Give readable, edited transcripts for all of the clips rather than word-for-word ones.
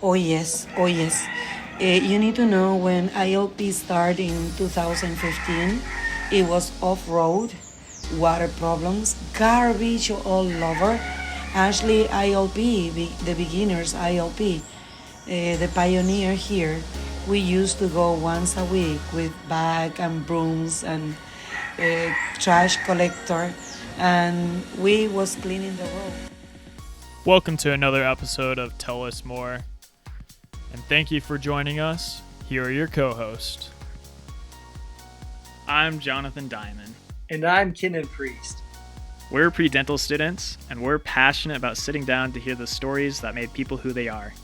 Oh yes, oh yes. You need to know when ILP started in 2015, it was off-road, water problems, garbage all over. Actually, ILP, the beginners ILP, the pioneer here, we used to go once a week with bag and brooms and trash collector, and we was cleaning the road. Welcome to another episode of Tell Us More, and thank you for joining us. Here are your co-hosts. I'm Jonathan Diamond. And I'm Kenan Priest. We're pre-dental students, and we're passionate about sitting down to hear the stories that made people who they are.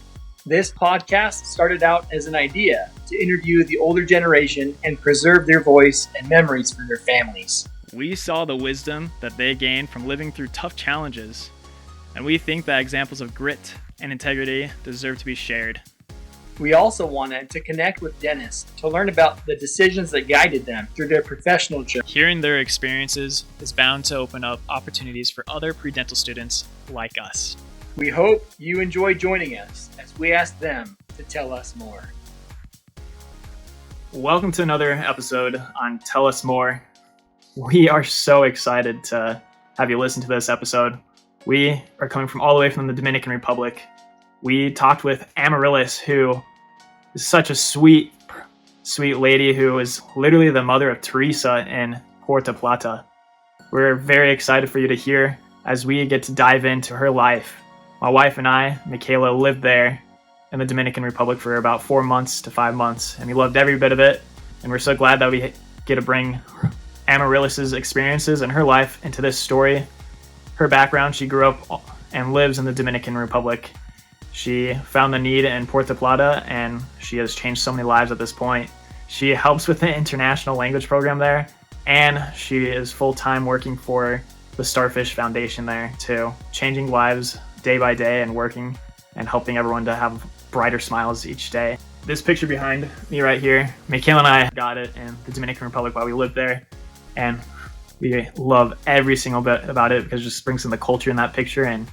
This podcast started out as an idea to interview the older generation and preserve their voice and memories for their families. We saw the wisdom that they gained from living through tough challenges, and we think that examples of grit and integrity deserve to be shared. We also wanted to connect with dentists to learn about the decisions that guided them through their professional journey. Hearing their experiences is bound to open up opportunities for other pre-dental students like us. We hope you enjoy joining us as we ask them to tell us more. Welcome to another episode on Tell Us More. We are so excited to have you listen to this episode. We are coming from all the way from the Dominican Republic. We talked with Amarillis, who is such a sweet lady who is literally the Mother of Teressa in Puerta Plata. We're very excited for you to hear as we get to dive into her life. My wife and I, Michaela, lived there in the Dominican Republic for about 4 months to 5 months, and we loved every bit of it. And we're so glad that we get to bring Amarillis' experiences and her life into this story. Her background, she grew up and lives in the Dominican Republic. She found the need in Puerta Plata, and she has changed so many lives at this point. She helps with the international language program there, and she is full-time working for the Starfish Foundation there too, changing lives day by day and working and helping everyone to have brighter smiles each day. This picture behind me right here, Michaela and I got it in the Dominican Republic while we lived there, and we love every single bit about it because it just brings in the culture in that picture, and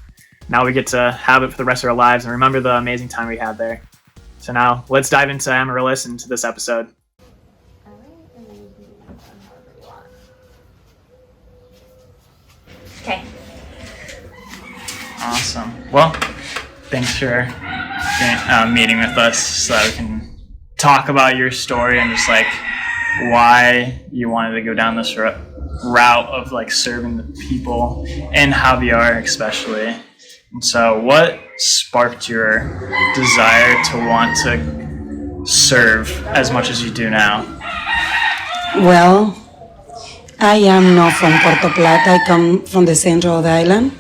now we get to have it for the rest of our lives and remember the amazing time we had there. So now let's dive into Amarillis and into this episode. Okay. Awesome. Well, thanks for meeting with us so that we can talk about your story and just like why you wanted to go down this route of like serving the people in Javillar especially. And so what sparked your desire to want to serve as much as you do now? Well, I am not from Puerta Plata. I come from the center of the island.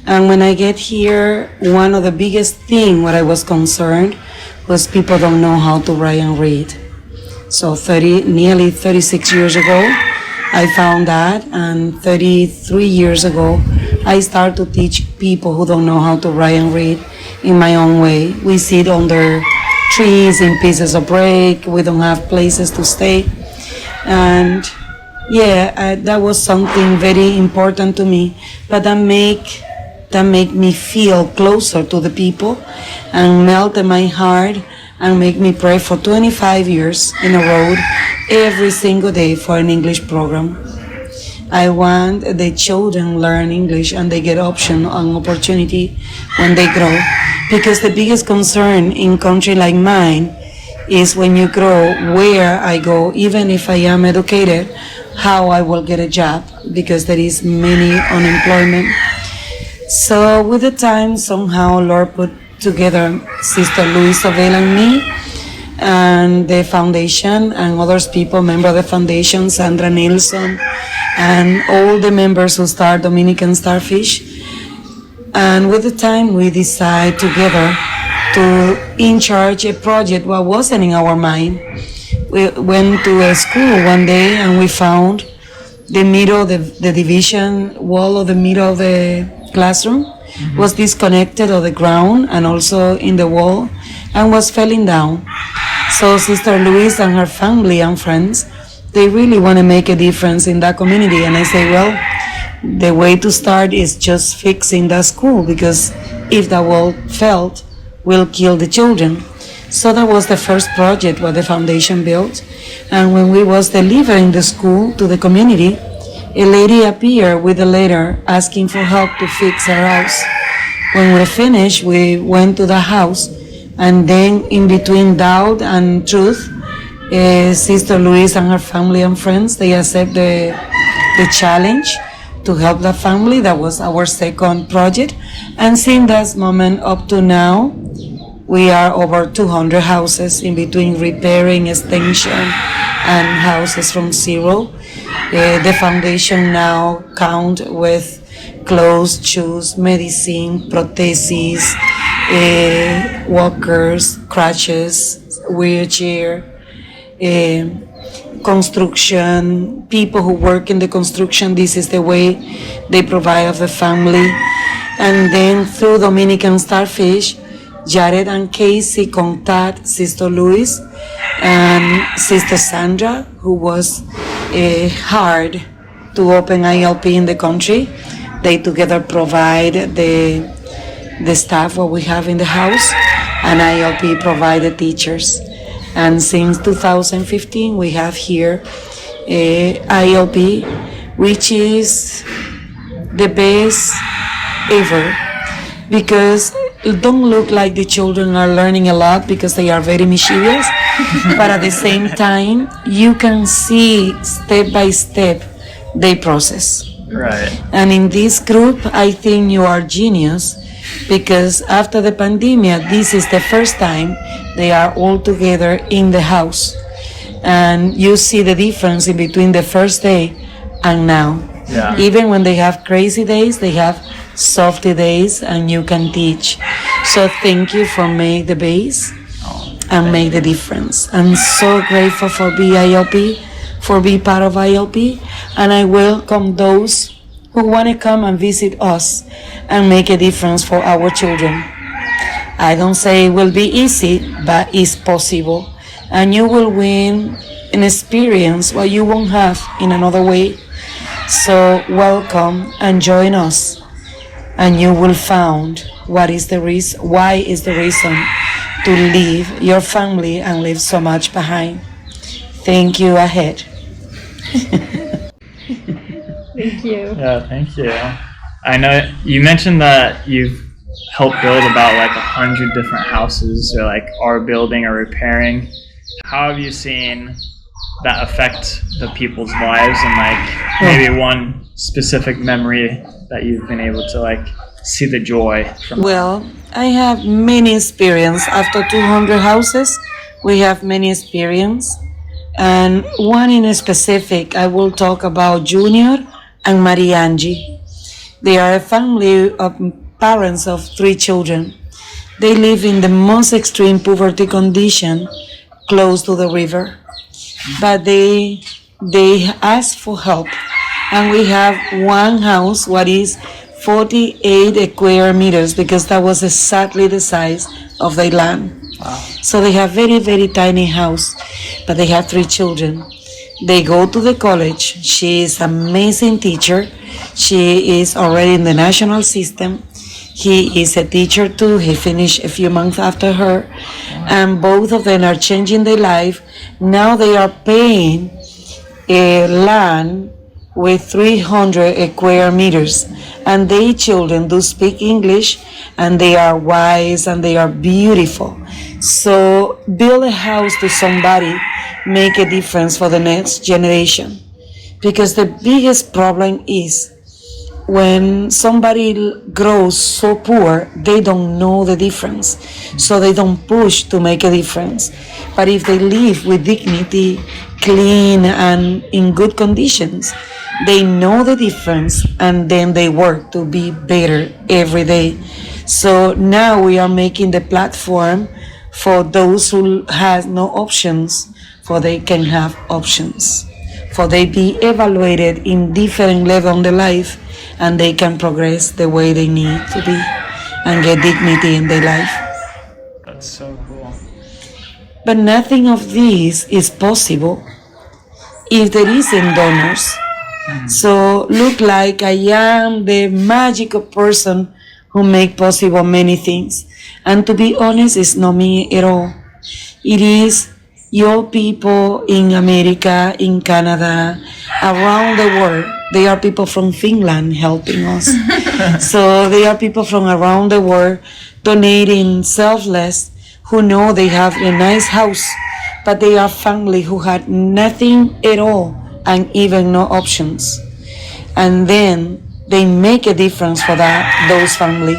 And when I get here, one of the biggest thing what I was concerned was people don't know how to write and read. So nearly 36 years ago, I found that, and 33 years ago, I started to teach people who don't know how to write and read in my own way. We sit under trees in pieces of brick. We don't have places to stay. And that was something very important to me. But that make me feel closer to the people and melt in my heart and make me pray for 25 years in a row every single day for an English program. I want the children learn English and they get option and opportunity when they grow. Because the biggest concern in country like mine is when you grow, where I go, even if I am educated, how I will get a job, because there is many unemployment. So with the time, somehow Lord put together Sister Luisa Vela and me, and the foundation and others people, member of the foundation, Sandra Nilsson, and all the members who start Dominican Starfish. And with the time, we decide together to in charge a project what wasn't in our mind. We went to a school one day and we found the middle, the division wall of the middle of the classroom was disconnected of the ground and also in the wall and was falling down. So Sister Louise and her family and friends, they really want to make a difference in that community. And I say, well, the way to start is just fixing that school, because if that wall fell, will kill the children. So that was the first project what the foundation built. And when we was delivering the school to the community, a lady appeared with a letter asking for help to fix her house. When we finished, we went to the house, and then in between doubt and truth, Sister Louise and her family and friends, they accept the challenge to help the family. That was our second project. And since that moment up to now, we are over 200 houses in between repairing, extension, and houses from zero. The foundation now count with clothes, shoes, medicine, prostheses, walkers, crutches, wheelchair, construction, people who work in the construction. This is the way they provide of the family. And then through Dominican Starfish, Jared and Casey contact Sister Louise and Sister Sandra, who was hard to open ILP in the country. They together provide the staff what we have in the house, and ILP provide the teachers. And since 2015, we have here ILP, which is the best ever, because it don't look like the children are learning a lot because they are very mischievous, but at the same time, you can see step by step they process. Right. And in this group, I think you are genius, because after the pandemic, this is the first time they are all together in the house. And you see the difference in between the first day and now. Yeah. Even when they have crazy days, they have softy days, and you can teach. So thank you for make the base and make the difference. I'm so grateful for BILP, for being part of ILP, and I welcome those who want to come and visit us and make a difference for our children. I don't say it will be easy, but it's possible, and you will win an experience what you won't have in another way. So welcome and join us, and you will find why is the reason to leave your family and leave so much behind. Thank you. Ahead. Thank you. Yeah, thank you. I know you mentioned that you've helped build about like 100 different houses, or like are building or repairing. How have you seen that affect the people's lives, and like maybe one specific memory that you've been able to like see the joy from? Well, I have many experience. After 200 houses, we have many experience. And one in specific, I will talk about Junior and Mariangi. They are a family of parents of 3 children. They live in the most extreme poverty condition close to the river. But they ask for help. And we have one house, what is 48 square meters, because that was exactly the size of their land. Wow. So they have very, very tiny house, but they have 3 children. They go to the college. She is an amazing teacher. She is already in the national system. He is a teacher too. He finished a few months after her. And both of them are changing their life. Now they are paying a land with 300 square meters. And their children do speak English, and they are wise, and they are beautiful. So build a house to somebody, make a difference for the next generation. Because the biggest problem is when somebody grows so poor, they don't know the difference. So they don't push to make a difference. But if they live with dignity, clean, and in good conditions, they know the difference, and then they work to be better every day. So now we are making the platform for those who has no options, for they can have options, for they be evaluated in different level in their life, and they can progress the way they need to be and get dignity in their life. That's so cool. But nothing of this is possible if there isn't donors. So look like I am the magical person who make possible many things. And to be honest, it's not me at all. It is your people in America, in Canada, around the world. They are people from Finland helping us. So they are people from around the world donating selfless, who know they have a nice house, but they are family who had nothing at all and even no options. And then they make a difference for those family.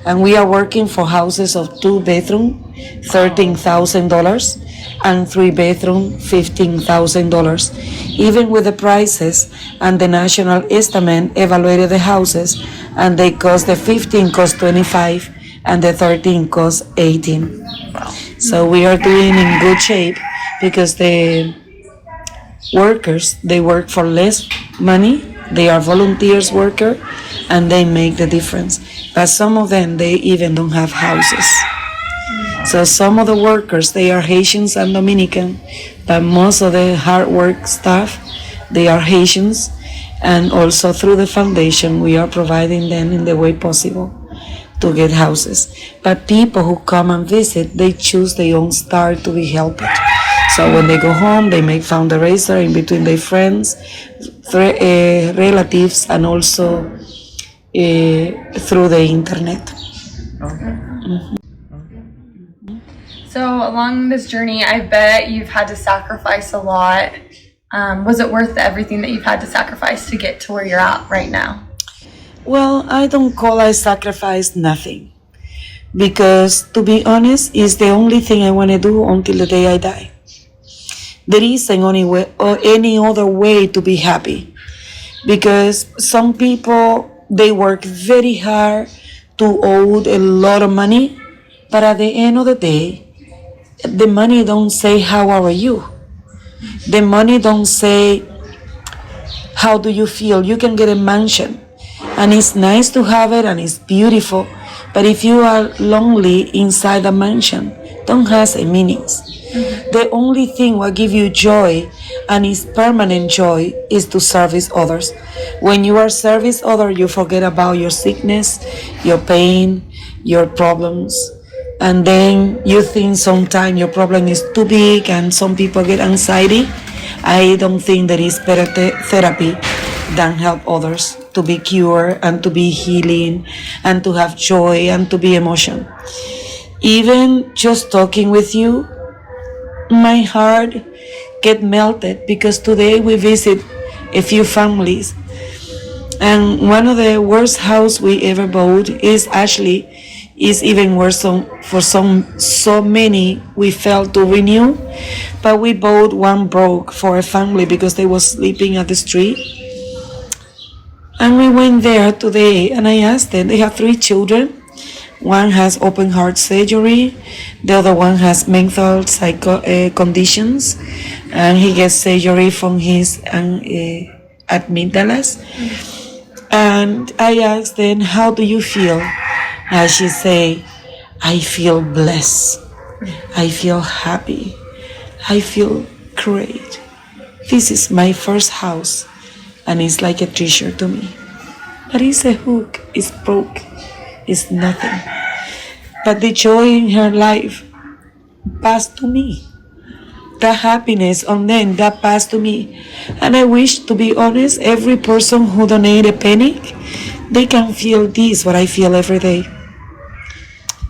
And we are working for houses of 2-bedroom, $13,000, and 3-bedroom, $15,000. Even with the prices and the national estimate evaluated the houses, and they cost, the 15 cost 25, and the 13 cost 18. So we are doing in good shape because the workers, they work for less money. They are volunteers worker, and they make the difference. But some of them, they even don't have houses. So some of the workers, they are Haitians and Dominican, but most of the hard work staff, they are Haitians. And also through the foundation, we are providing them in the way possible to get houses. But people who come and visit, they choose their own star to be helped. So when they go home, they make fundraiser in between their friends, relatives, and also through the internet. So along this journey, I bet you've had to sacrifice a lot. Was it worth everything that you've had to sacrifice to get to where you're at right now? Well, I don't call I sacrifice nothing. Because to be honest, it's the only thing I want to do until the day I die. There isn't any other way to be happy. Because some people, they work very hard to owe a lot of money, but at the end of the day, the money don't say how are you. The money don't say how do you feel. You can get a mansion, and it's nice to have it, and it's beautiful, but if you are lonely inside the mansion, don't have a meanings. The only thing will give you joy, and is permanent joy, is to service others. When you are service others, you forget about your sickness, your pain, your problems, and then you think sometimes your problem is too big, and some people get anxiety. I don't think there is better therapy than help others to be cured and to be healing and to have joy and to be emotion. Even just talking with you, my heart get melted because today we visit a few families, and one of the worst house we ever bought is even worse for so many we failed to renew, but we bought one broke for a family because they was sleeping at the street. And we went there today, and I asked them, they have 3 children. One has open heart surgery, the other one has mental conditions, and he gets surgery from his amygdalas. And I asked them, how do you feel? And she say, I feel blessed, I feel happy, I feel great. This is my first house, and it's like a treasure to me. But it's a hook, it's broke, it's nothing. But the joy in her life passed to me. The happiness on them, that passed to me. And I wish, to be honest, every person who donate a penny, they can feel this, what I feel every day.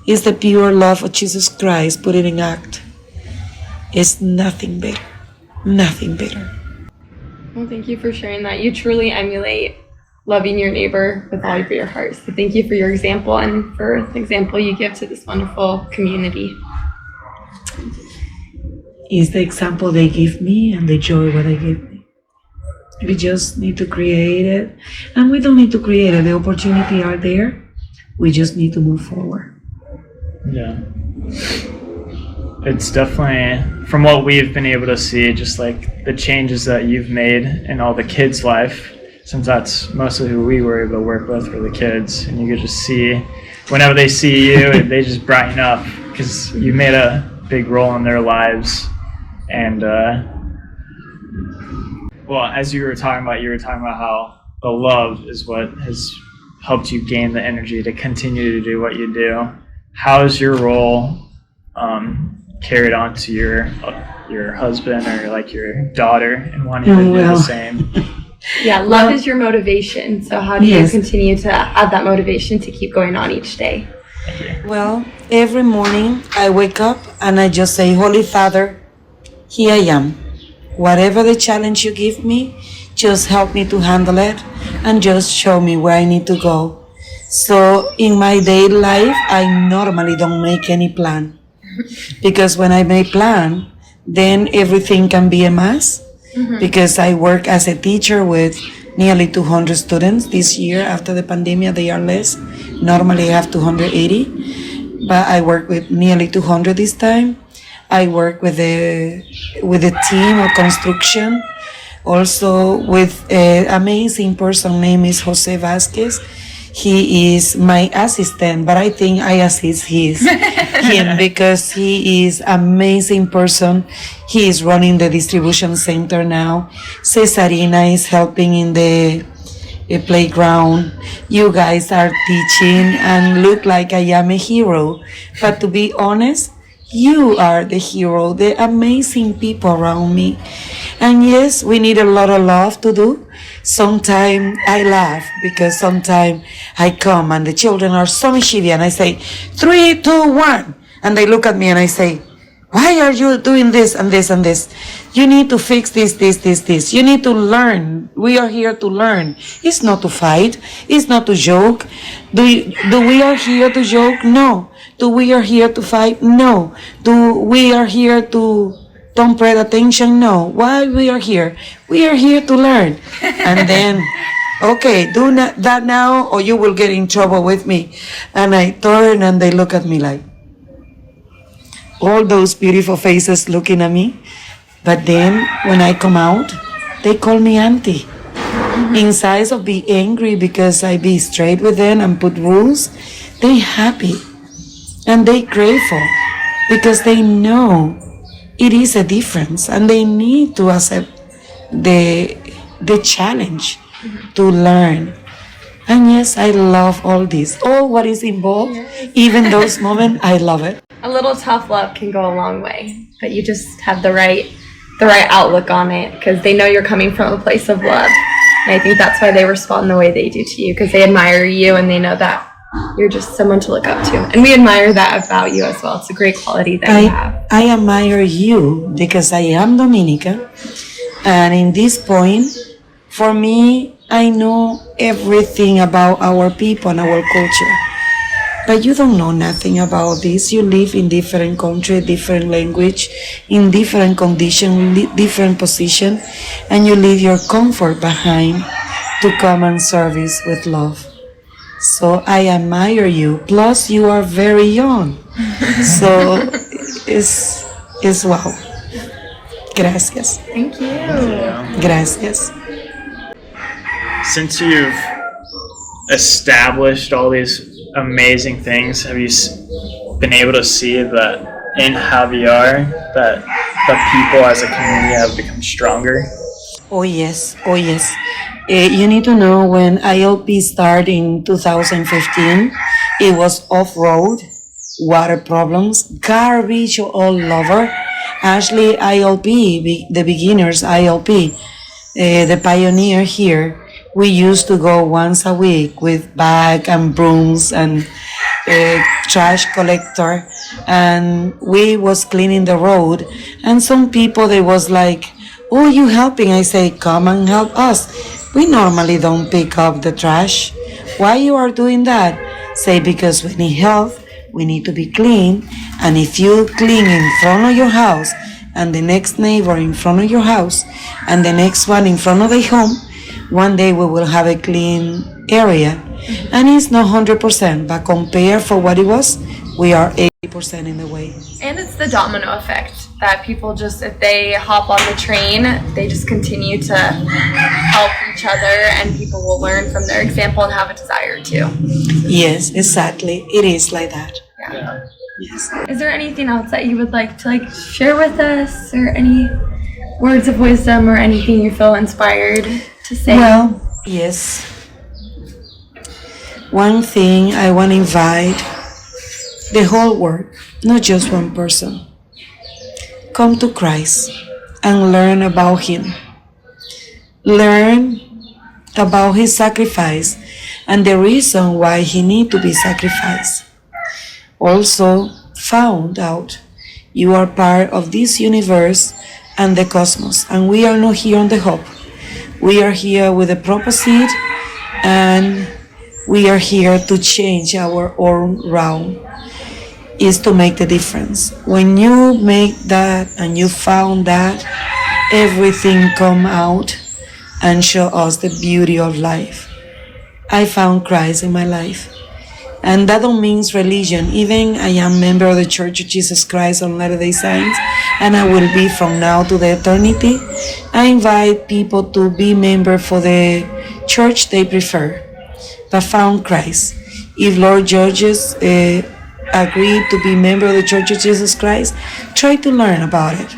It's the pure love of Jesus Christ put it in act. It's nothing better, nothing better. Well, thank you for sharing that. You truly emulate loving your neighbor with all of your heart. So thank you for your example and for the example you give to this wonderful community. It's the example they give me and the joy what they give me. We just need to create it, and we don't need to create it. The opportunity are there. We just need to move forward. Yeah. It's definitely, from what we've been able to see, just like the changes that you've made in all the kids' life, since that's mostly who we were able to work with for the kids. And you could just see, whenever they see you, they just brighten up because you made a big role in their lives. And, well, as you were talking about how the love is what has helped you gain the energy to continue to do what you do. How is your role carried on to your husband or like your daughter and wanting to do the same? Yeah, love is your motivation. So how do you continue to have that motivation to keep going on each day? Well, every morning I wake up and I just say, Holy Father, here I am. Whatever the challenge you give me, just help me to handle it and just show me where I need to go. So in my daily life, I normally don't make any plan. Because when I make plan, then everything can be a mess. Because I work as a teacher with nearly 200 students this year. After the pandemic, they are less. Normally I have 280, but I work with nearly 200 this time. I work with a team of construction, also with an amazing person named is Jose Vasquez. He is my assistant, but I think I assist him because he is amazing person. He is running the distribution center now. Cesarina is helping in the playground. You guys are teaching and look like I am a hero. But to be honest, you are the hero, the amazing people around me. And yes, we need a lot of love to do. Sometimes I laugh because sometimes I come and the children are so mischievous and I say, 3, 2, 1. And they look at me and I say, why are you doing this and this and this? You need to fix this. You need to learn. We are here to learn. It's not to fight. It's not to joke. Do we are here to joke? No. Do we are here to fight? No. Do we are here to don't pay attention? No. Why we are here? We are here to learn. And then, okay, do that now or you will get in trouble with me. And I turn and they look at me like, all those beautiful faces looking at me. But then when I come out, they call me auntie. Inside of be angry because I be straight with them and put rules, they happy. And they grateful because they know it is a difference and they need to accept the challenge to learn. And yes, I love all this, all what is involved, even those moments, I love it. A little tough love can go a long way, but you just have the right outlook on it because they know you're coming from a place of love. And I think that's why they respond the way they do to you, because they admire you and they know that you're just someone to look up to. And we admire that about you as well. It's a great quality that you have. I admire you because I am Dominican. And in this point, for me, I know everything about our people and our culture. But you don't know nothing about this. You live in different country, different language, in different condition, different position, and you leave your comfort behind to come and service with love. So I admire you. Plus, you are very young. So it's wow. Gracias. Thank you. Gracias. Since you've established all these amazing things, have you been able to see that in Javillar that the people as a community have become stronger? Oh yes. You need to know when ILP started in 2015, it was off-road, water problems, garbage all over. Actually, ILP, the beginners ILP, the pioneer here, we used to go once a week with bag and brooms and trash collector, and we was cleaning the road, and some people, they was like, oh, you helping? I say, come and help us. We normally don't pick up the trash. Why you are doing that? Say, because we need help, we need to be clean, and if you clean in front of your house, and the next neighbor in front of your house, and the next one in front of the home, one day we will have a clean area. And it's not 100%, but compared for what it was, we are 80% in the way. And it's the domino effect that people just, if they hop on the train, they just continue to help each other, and people will learn from their example and have a desire to. Yes, exactly. It is like that. Yeah. Yes. Is there anything else that you would like to share with us, or any words of wisdom or anything you feel inspired to say? Well, yes. one thing I want to invite the whole world, not just one person. Come to Christ and learn about Him. Learn about His sacrifice and the reason why He needs to be sacrificed. Also, found out you are part of this universe and the cosmos, and we are not here on the hop. We are here with a proposite, and we are here to change our own realm, is to make the difference. When you make that and you found that, everything come out and show us the beauty of life. I found Christ in my life. And that don't mean religion. Even I am member of the Church of Jesus Christ on Latter-day Saints, and I will be from now to the eternity. I invite people to be member for the church they prefer, but found Christ. If Lord Georges agree to be member of the Church of Jesus Christ, try to learn about it.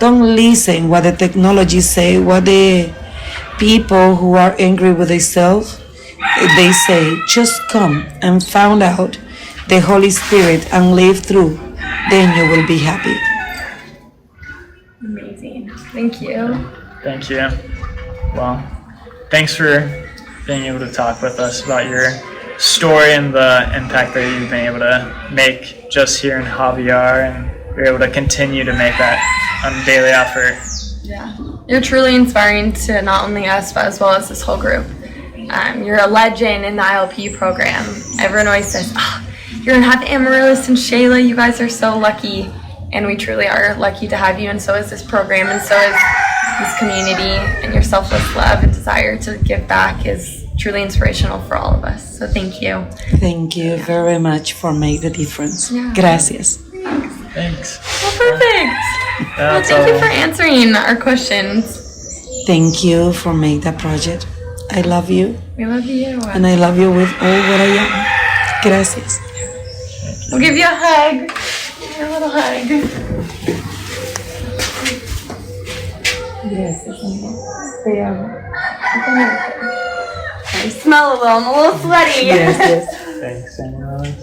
Don't listen what the technology say, what the people who are angry with themselves they say. Just come and find out the Holy Spirit and live through. Then you will be happy. Amazing. Thank you. Thank you. Well, thanks for being able to talk with us about your story and the impact that you've been able to make just here in Javillar, and you're able to continue to make that daily effort. Yeah. You're truly inspiring to not only us, but as well as this whole group. You're a legend in the ILP program. Everyone always says, you're going to have Amarillis and Shayla. You guys are so lucky. And we truly are lucky to have you. And so is this program. And so is this community. And your selfless love and desire to give back is truly inspirational for all of us. So thank you. Thank you very much for making the difference. Yeah. Gracias. Thanks. Well, perfect. Well, thank you for answering our questions. Thank you for making that project. I love you. We love you. And I love you with all what I am. Gracias. We'll give you a hug. Give you a little hug. Gracias. I smell a little. I'm a little sweaty. Yes. Thanks, Amarillis.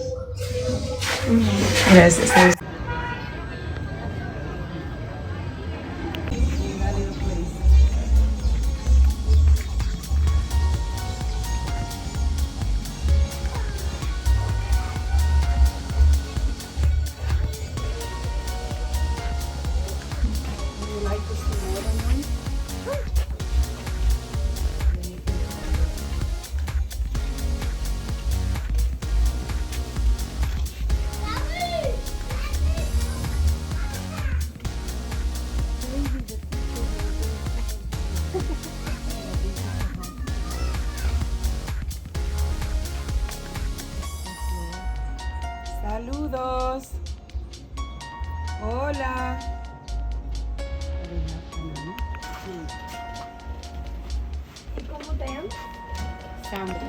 Gracias. Saludos. Hola. ¿Y cómo te llamas? Sandra.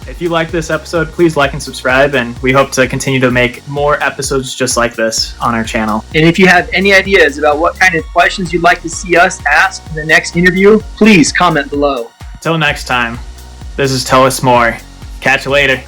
If you like this episode, please like and subscribe, and we hope to continue to make more episodes just like this on our channel. And if you have any ideas about what kind of questions you'd like to see us ask in the next interview, please comment below. Till next time, this is Tell Us More. Catch you later.